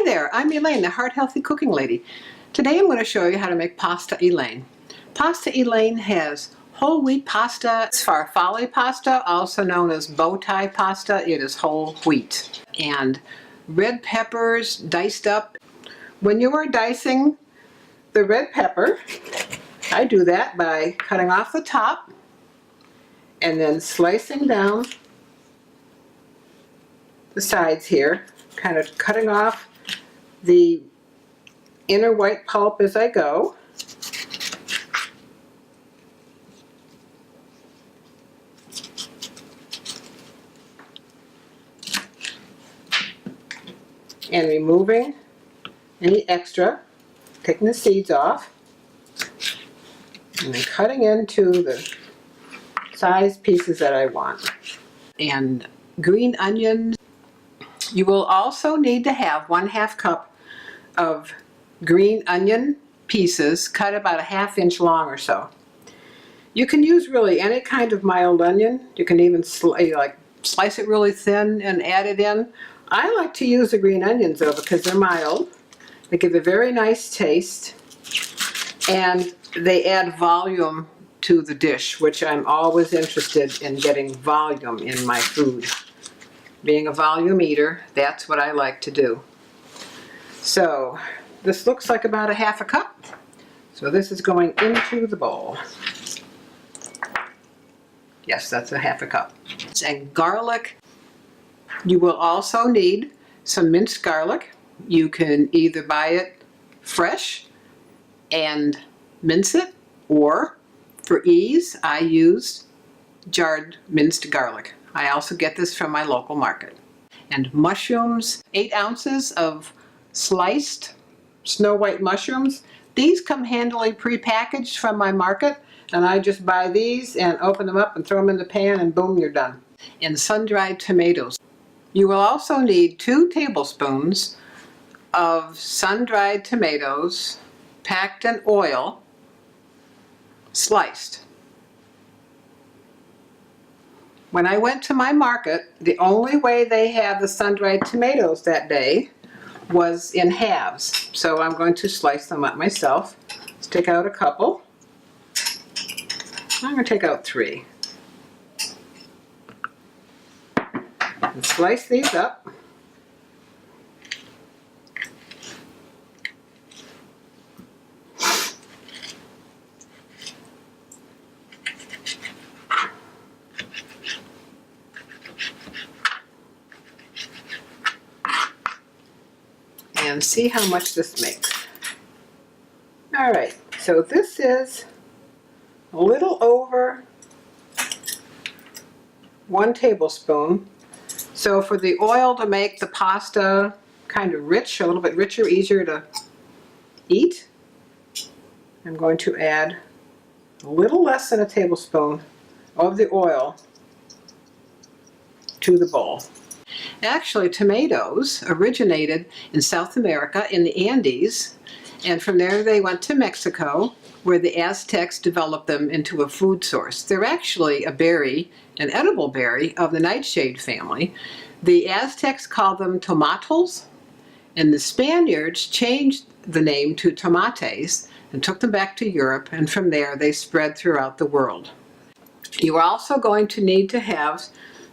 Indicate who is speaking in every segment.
Speaker 1: there, I'm Elaine, the Heart Healthy Cooking Lady. Today I'm going to show you how to make pasta Elaine. Pasta Elaine has whole wheat pasta. It's farfalle pasta, also known as bow tie pasta. It is whole wheat. And red peppers diced up. When you are dicing the red pepper, I do that by cutting off the top and then slicing down the sides here, kind of cutting off the inner white pulp as I go. And removing any extra, taking the seeds off, and then cutting into the size pieces that I want. And green onions. You will also need to have 1/2 cup of green onion pieces cut about a 1/2 inch long or so. You can use really any kind of mild onion. You can even slice it really thin and add it in. I like to use the green onions though because they're mild. They give a very nice taste and they add volume to the dish, which I'm always interested in, getting volume in my food. Being a volume eater, that's what I like to do. So this looks like about a 1/2 cup. So this is going into the bowl. Yes, that's a 1/2 cup. And garlic. You will also need some minced garlic. You can either buy it fresh and mince it, or for ease, I use jarred minced garlic. I also get this from my local market. And mushrooms, 8 ounces of sliced snow white mushrooms. These come handily pre-packaged from my market, and I just buy these and open them up and throw them in the pan and boom, you're done. And sun-dried tomatoes. You will also need 2 tablespoons of sun-dried tomatoes packed in oil, sliced. When I went to my market, the only way they have the sun-dried tomatoes that day was in halves. So I'm going to slice them up myself. Let's take out a couple. I'm going to take out 3. And slice these up. And see how much this makes. All right, so this is a little over 1 tablespoon. So for the oil to make the pasta kind of rich, a little bit richer, easier to eat, I'm going to add a little less than a tablespoon of the oil to the bowl. Actually, tomatoes originated in South America in the Andes, and from there they went to Mexico, where the Aztecs developed them into a food source. They're actually a berry, an edible berry of the nightshade family. The Aztecs called them tomatos, and the Spaniards changed the name to tomates and took them back to Europe, and from there they spread throughout the world. You are also going to need to have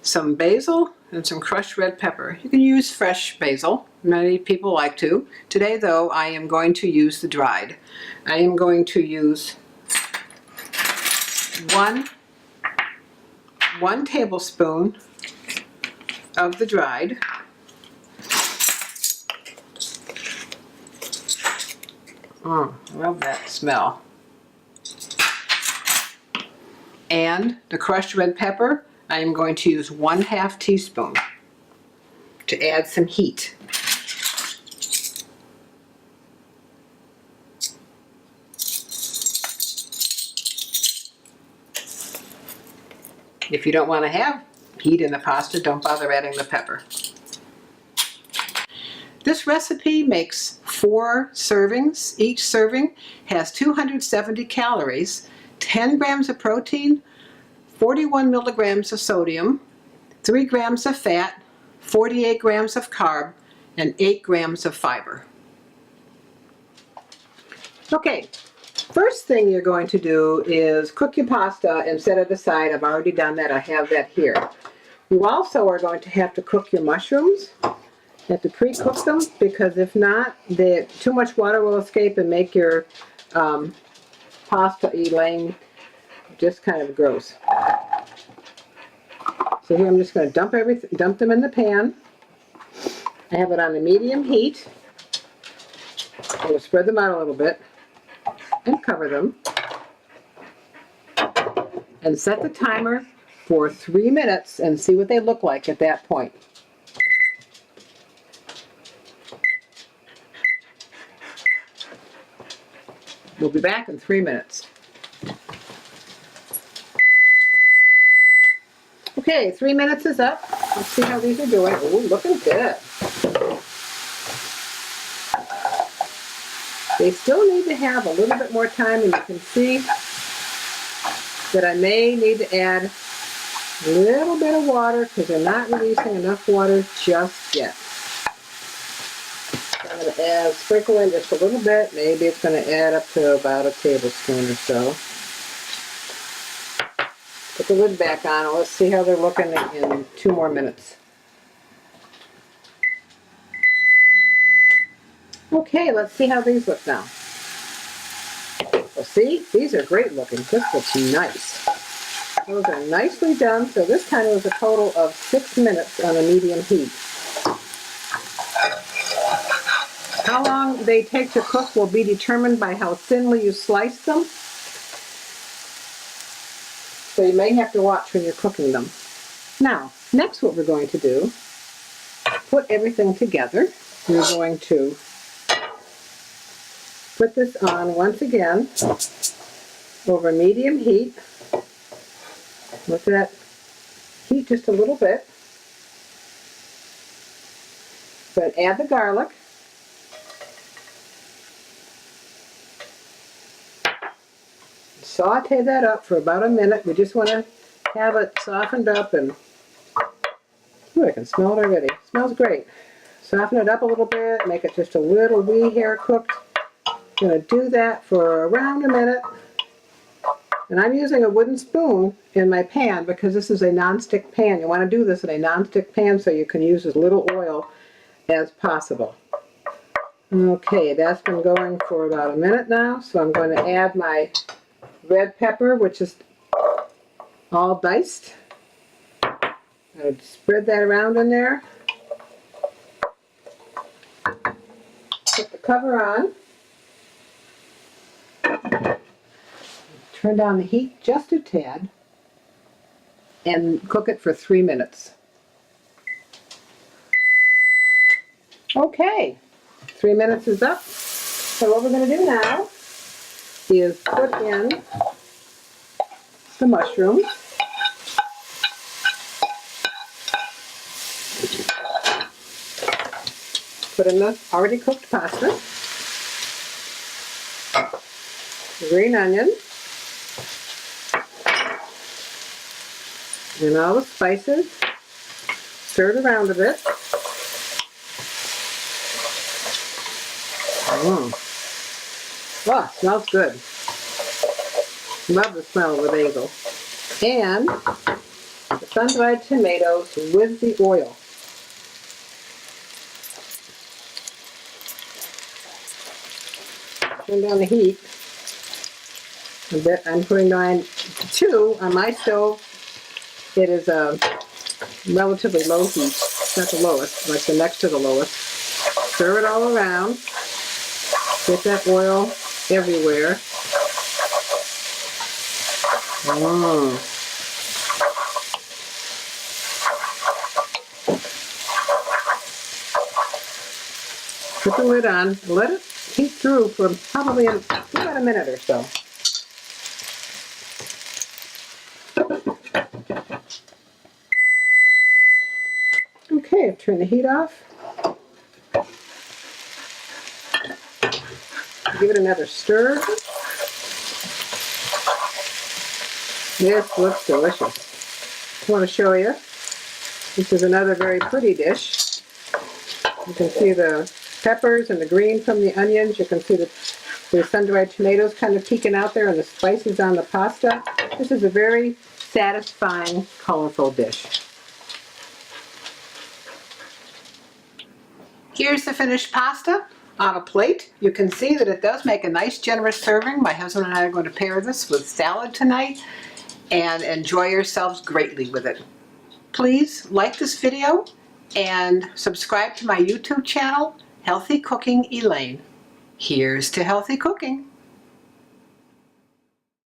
Speaker 1: some basil and some crushed red pepper. You can use fresh basil. Many people like to. Today though, I am going to use the dried. I am going to use one tablespoon of the dried. Oh, I love that smell. And the crushed red pepper, I am going to use 1/2 teaspoon to add some heat. If you don't want to have heat in the pasta, don't bother adding the pepper. This recipe makes 4 servings. Each serving has 270 calories, 10 grams of protein, 41 milligrams of sodium, 3 grams of fat, 48 grams of carb, and 8 grams of fiber. Okay, first thing you're going to do is cook your pasta and set it aside. I've already done that. I have that here. You also are going to have to cook your mushrooms. You have to pre-cook them, because if not, too much water will escape and make your pasta, Elaine, just kind of gross. So here I'm just going to dump them in the pan. I have it on a medium heat. I'm going to spread them out a little bit and cover them. And set the timer for 3 minutes and see what they look like at that point. We'll be back in 3 minutes. Okay, 3 minutes is up. Let's see how these are doing. Ooh, looking good. They still need to have a little bit more time, and you can see that I may need to add a little bit of water because they're not releasing enough water just yet. So I'm going to sprinkle in just a little bit. Maybe it's going to add up to about a tablespoon or so. Put the lid back on and let's see how they're looking in 2 more minutes. Okay, let's see how these look now. Well, see, these are great looking. This looks nice. Those are nicely done. So this time it was a total of 6 minutes on a medium heat. How long they take to cook will be determined by how thinly you slice them. So you may have to watch when you're cooking them. Now, next what we're going to do, put everything together. We're going to put this on once again over medium heat. Let that heat just a little bit. But add the garlic. Saute that up for about a minute. We just want to have it softened up, and ooh, I can smell it already. It smells great. Soften it up a little bit, make it just a little wee hair cooked. I'm going to do that for around a minute. And I'm using a wooden spoon in my pan because this is a non-stick pan. You want to do this in a non-stick pan so you can use as little oil as possible. Okay, that's been going for about a minute now, so I'm going to add my red pepper, which is all diced. I'm going to spread that around in there. Put the cover on. Turn down the heat just a tad and cook it for 3 minutes. Okay, 3 minutes is up. So what we're going to do now is put in the mushrooms. Put in the already cooked pasta, the green onion, and all the spices. Stir it around a bit. Wow, smells good. Love the smell of the basil. And the sun-dried tomatoes with the oil. Turn down the heat a bit. I'm putting on 2 on my stove. It is a relatively low heat. It's not the lowest, like the next to the lowest. Stir it all around. Get that oil everywhere. Put the lid on. Let it heat through for probably about a minute or so. Okay, turn the heat off. Give it another stir. This looks delicious. I want to show you. This is another very pretty dish. You can see the peppers and the green from the onions. You can see the sun-dried tomatoes kind of peeking out there and the spices on the pasta. This is a very satisfying, colorful dish. Here's the finished pasta on a plate. You can see that it does make a nice generous serving. My husband and I are going to pair this with salad tonight and enjoy yourselves greatly with it. Please like this video and subscribe to my YouTube channel, Healthy Cooking Elaine. Here's to healthy cooking.